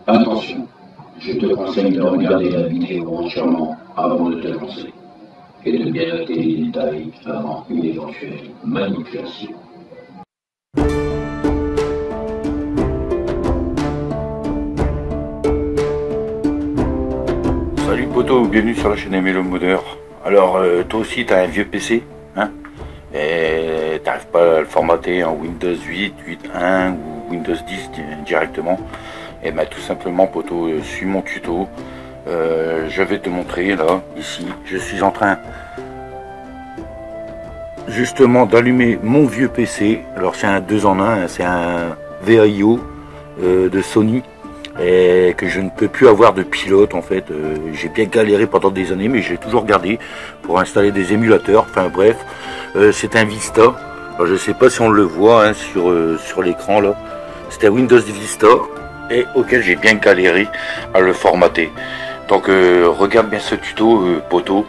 Attention, je te conseille de regarder la vidéo entièrement avant de te lancer et de bien noter les détails avant une éventuelle manipulation. Salut poto, bienvenue sur la chaîne Aimé le Modeur. Alors toi aussi t'as un vieux PC, hein, et t'arrives pas à le formater en Windows 8, 8.1 ou Windows 10 directement. Et ben tout simplement poto, suis mon tuto. Je vais te montrer là, ici, je suis en train justement d'allumer mon vieux PC. Alors c'est un 2 en 1, c'est un VAIO de Sony. Et que je ne peux plus avoir de pilote en fait. J'ai bien galéré pendant des années, mais j'ai toujours gardé pour installer des émulateurs. Enfin bref, c'est un Vista. Alors, je sais pas si on le voit hein, sur l'écran là. C'était Windows Vista et auquel j'ai bien galéré à le formater. Donc regarde bien ce tuto poto.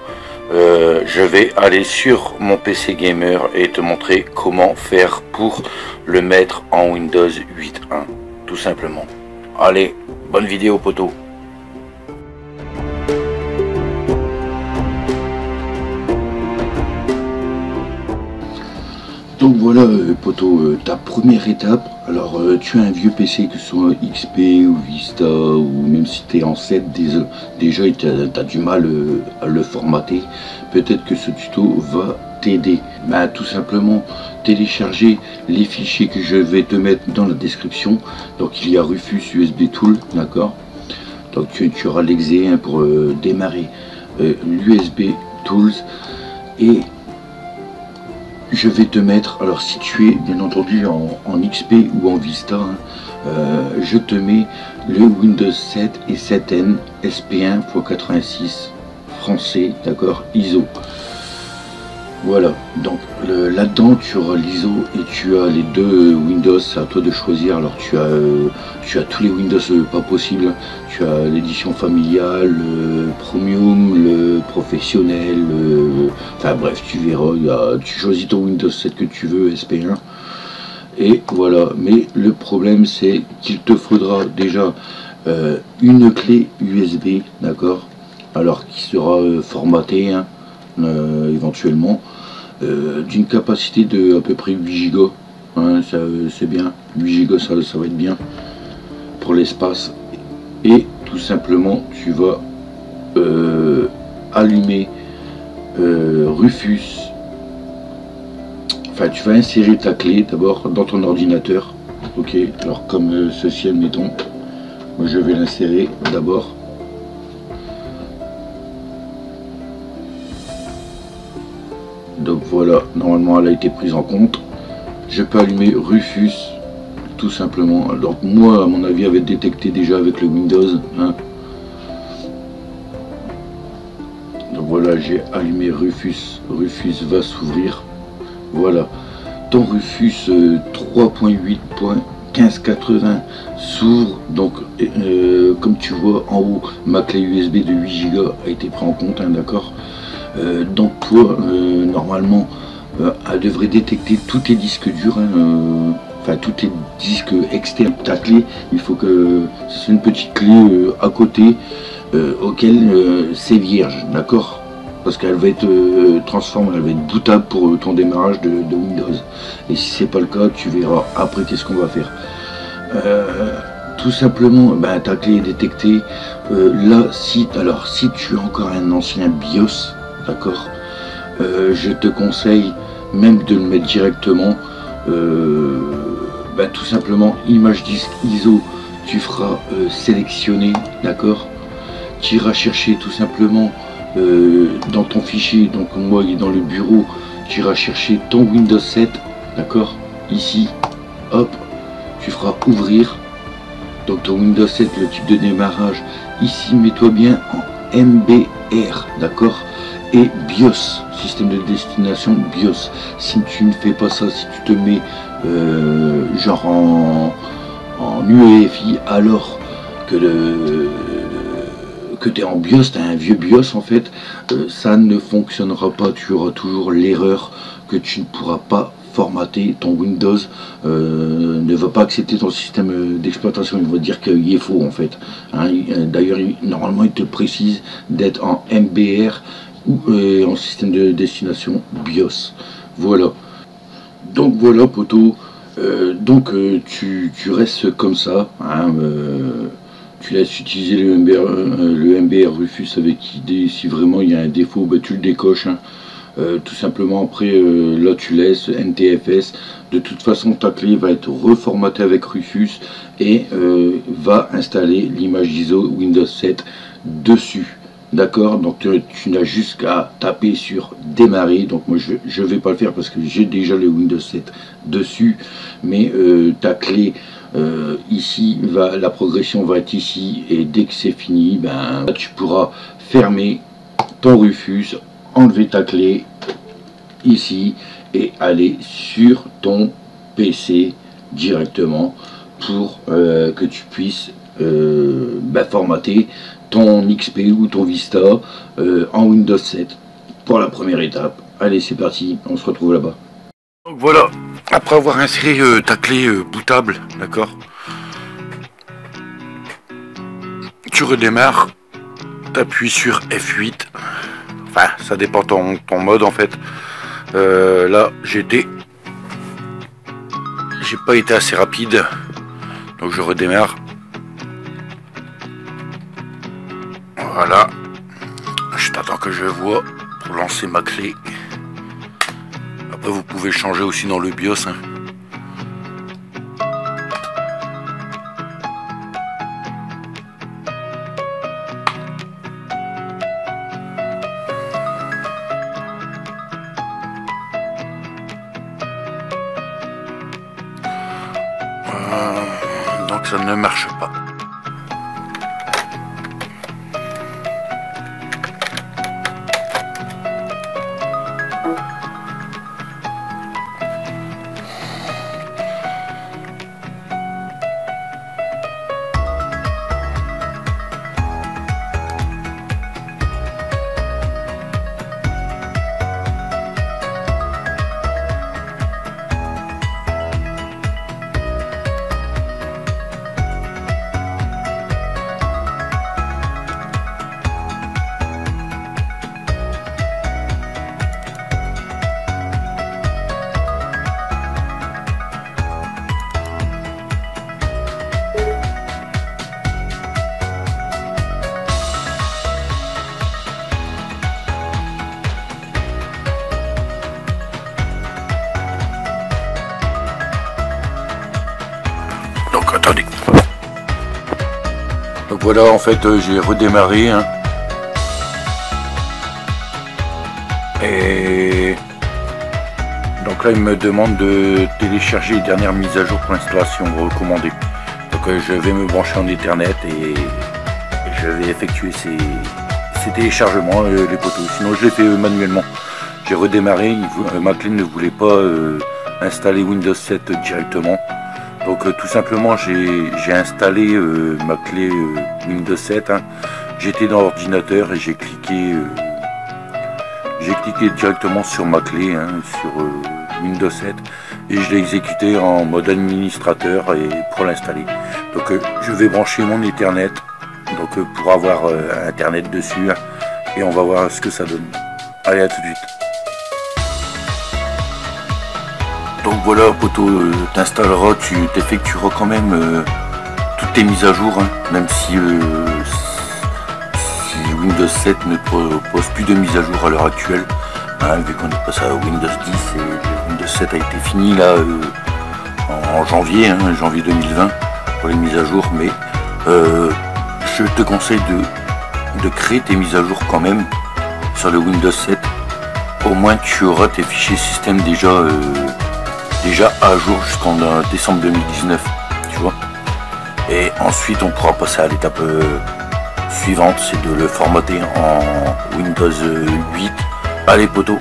Je vais aller sur mon PC gamer et te montrer comment faire pour le mettre en Windows 8.1 tout simplement. Allez, bonne vidéo poto. Donc voilà poto, ta première étape. Alors tu as un vieux PC, que ce soit XP ou Vista ou même si tu es en 7 déjà tu as du mal à le formater. Peut-être que ce tuto va t'aider. Ben, tout simplement télécharger les fichiers que je vais te mettre dans la description. Donc il y a Rufus USB Tool, d'accord. Donc tu auras l'exe hein, pour démarrer l'USB Tools et je vais te mettre, alors si tu es bien entendu en XP ou en Vista, hein, je te mets le Windows 7 et 7N SP1x86 français, d'accord, ISO. Voilà, donc là-dedans tu auras l'ISO et tu as les deux Windows, c'est à toi de choisir. Alors tu as tous les Windows pas possibles, tu as l'édition familiale, le premium, le professionnel, enfin bref tu verras, tu choisis ton Windows 7 que tu veux, SP1. Et voilà, mais le problème c'est qu'il te faudra déjà une clé USB, d'accord, alors qui sera formatée hein, éventuellement. D'une capacité de à peu près 8 Go, hein, c'est bien, 8 Go ça va être bien pour l'espace. Et tout simplement tu vas allumer Rufus, enfin tu vas insérer ta clé d'abord dans ton ordinateur, ok, alors comme ceci admettons, moi je vais l'insérer d'abord. Donc voilà, normalement elle a été prise en compte. Je peux allumer Rufus tout simplement. Donc moi à mon avis avait détecté déjà avec le Windows hein. Donc voilà, j'ai allumé Rufus. Rufus va s'ouvrir. Voilà, ton Rufus 3.8.1580 s'ouvre. Donc comme tu vois en haut, ma clé USB de 8 Go a été prise en compte hein, d'accord. Donc toi normalement elle devrait détecter tous tes disques durs hein, enfin tous tes disques externes. Ta clé, il faut que ce soit une petite clé à côté auquel c'est vierge, d'accord, parce qu'elle va être transformée, elle va être bootable pour ton démarrage de Windows. Et si c'est pas le cas, tu verras après qu'est-ce qu'on va faire. Tout simplement ben, ta clé est détectée. Là si tu as encore un ancien BIOS, d'accord, je te conseille même de le mettre directement, ben, tout simplement image disque ISO, tu feras sélectionner, d'accord, tu iras chercher tout simplement dans ton fichier, donc moi il est dans le bureau, tu iras chercher ton Windows 7, d'accord, ici, hop, tu feras ouvrir, donc ton Windows 7, le type de démarrage, ici mets-toi bien en MBR, d'accord, et BIOS, système de destination BIOS. Si tu ne fais pas ça, si tu te mets genre en UEFI alors que tu es en BIOS, tu as un vieux BIOS en fait, ça ne fonctionnera pas, tu auras toujours l'erreur que tu ne pourras pas formater ton Windows, ne va pas accepter ton système d'exploitation, il va dire qu'il est faux en fait. Hein. D'ailleurs, normalement, il te précise d'être en MBR ou en système de destination BIOS. Voilà. Donc voilà, poto. Tu restes comme ça. Hein, tu laisses utiliser le MBR Rufus avec ID. Si vraiment il y a un défaut, bah, tu le décoches. Hein. Tout simplement après, là tu laisses NTFS. De toute façon, ta clé va être reformatée avec Rufus et va installer l'image ISO Windows 7 dessus. D'accord, donc tu n'as juste qu'à taper sur démarrer. Donc moi je vais pas le faire parce que j'ai déjà le Windows 7 dessus, mais ta clé ici la progression va être ici, et dès que c'est fini, ben tu pourras fermer ton Rufus, enlever ta clé ici et aller sur ton PC directement pour que tu puisses formater ton XP ou ton Vista en Windows 7 pour la première étape. Allez, c'est parti, on se retrouve là-bas. Donc voilà, après avoir inséré ta clé bootable, d'accord, tu redémarres, tu appuies sur F8, enfin ça dépend ton mode en fait. Là j'ai pas été assez rapide, donc je redémarre. Voilà, je t'attends que je vois pour lancer ma clé. Après vous pouvez changer aussi dans le BIOS. Hein. Donc ça ne marche pas. Attendez. Donc voilà, en fait j'ai redémarré hein. Et donc là il me demande de télécharger les dernières mises à jour pour l'installation recommandée. Donc je vais me brancher en Ethernet et je vais effectuer ces téléchargements les poteaux, sinon je l'ai fait manuellement. J'ai redémarré, ma clé ne voulait pas installer Windows 7 directement. Donc tout simplement j'ai installé ma clé Windows 7. Hein. J'étais dans l'ordinateur et j'ai cliqué directement sur ma clé hein, sur Windows 7 et je l'ai exécuté en mode administrateur et pour l'installer. Donc je vais brancher mon Ethernet donc pour avoir Internet dessus hein, et on va voir ce que ça donne. Allez, à tout de suite. Donc voilà poteau, t'installeras, tu t'effectueras quand même toutes tes mises à jour, hein, même si Windows 7 ne propose plus de mise à jour à l'heure actuelle, hein, vu qu'on est passé à Windows 10 et Windows 7 a été fini là en janvier, hein, janvier 2020 pour les mises à jour, mais je te conseille de créer tes mises à jour quand même sur le Windows 7, au moins tu auras tes fichiers système déjà à jour jusqu'en décembre 2019, tu vois. Et ensuite on pourra passer à l'étape suivante, c'est de le formater en Windows 8. Allez poteau.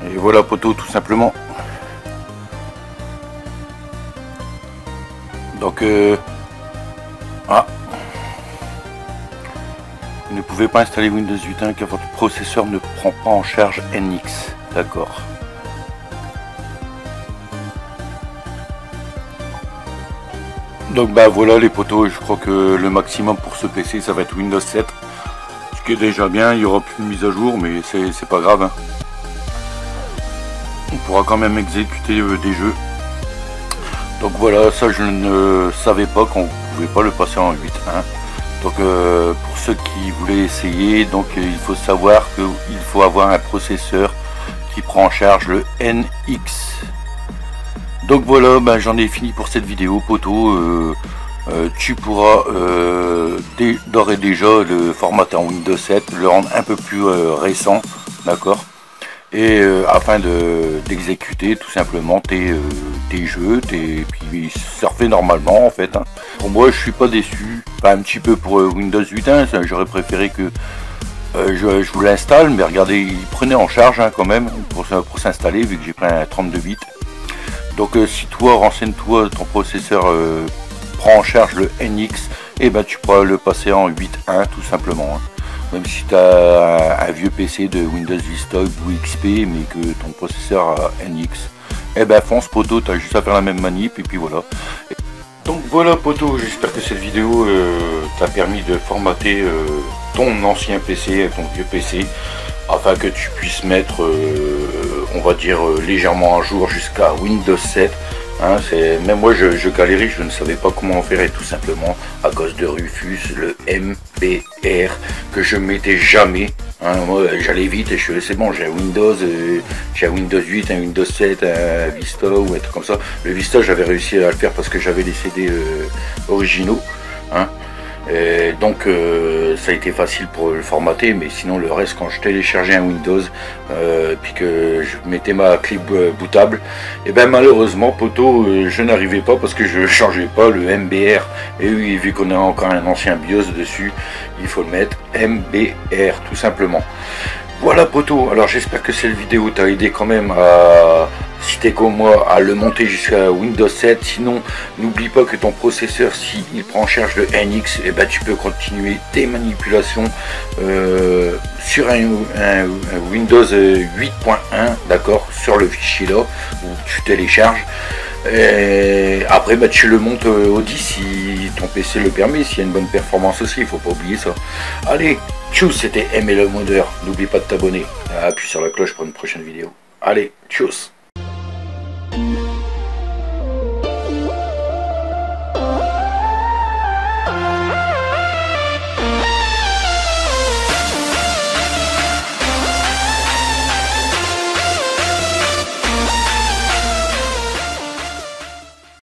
Et voilà poteau, tout simplement. Donc vous ne pouvez pas installer Windows 8 car votre processeur ne prend pas en charge NX. D'accord. Donc bah voilà les poteaux, je crois que le maximum pour ce PC ça va être Windows 7. Ce qui est déjà bien, il n'y aura plus de mise à jour, mais c'est pas grave. Hein. On pourra quand même exécuter des jeux. Donc voilà, ça je ne savais pas qu'on pouvait pas le passer en 8.1. Donc pour ceux qui voulaient essayer, donc il faut savoir qu'il faut avoir un processeur qui prend en charge le NX. Donc voilà, ben, j'en ai fini pour cette vidéo poteau. Tu pourras d'ores et déjà le formater en Windows 7, le rendre un peu plus récent, d'accord, et afin d'exécuter tout simplement tes jeux, puis surfer normalement en fait. Hein. Pour moi, je suis pas déçu, pas un petit peu pour Windows 8, hein, j'aurais préféré que je vous l'installe, mais regardez, il prenait en charge hein, quand même pour s'installer vu que j'ai pris un 32 bits. Donc si toi, renseigne-toi, ton processeur prend en charge le NX, et ben tu pourras le passer en 8.1 tout simplement. Hein. Même si tu as un vieux PC de Windows Vista ou XP, mais que ton processeur a NX, et ben fonce poteau, tu as juste à faire la même manip, et puis voilà. Donc voilà poteau, j'espère que cette vidéo t'a permis de formater ton ancien PC, ton vieux PC, afin que tu puisses mettre, on va dire, légèrement à jour jusqu'à Windows 7. Hein, même moi je galérais, je ne savais pas comment en faire, et tout simplement à cause de Rufus, le MBR, que je mettais jamais. Hein, moi j'allais vite et je c'est bon, j'ai un Windows 8, un Windows 7, un Vista ou un truc comme ça. Le Vista j'avais réussi à le faire parce que j'avais les CD originaux. Hein. Et donc ça a été facile pour le formater, mais sinon le reste, quand je téléchargeais un Windows puis que je mettais ma clé bootable, et ben malheureusement poteau, je n'arrivais pas parce que je changeais pas le MBR. Et oui, vu qu'on a encore un ancien BIOS dessus, il faut le mettre MBR tout simplement. Voilà poteau, alors j'espère que cette vidéo t'a aidé quand même à, si t'es comme moi, à le monter jusqu'à Windows 7. Sinon, n'oublie pas que ton processeur, s'il prend en charge le NX, et ben tu peux continuer tes manipulations sur un Windows 8.1, d'accord, sur le fichier là, où tu télécharges. Et après bah, tu le montes au 10 si ton PC le permet, s'il y a une bonne performance aussi, il faut pas oublier ça. Allez, tchuss, c'était MLModder, n'oublie pas de t'abonner, appuie sur la cloche pour une prochaine vidéo. Allez, tchuss.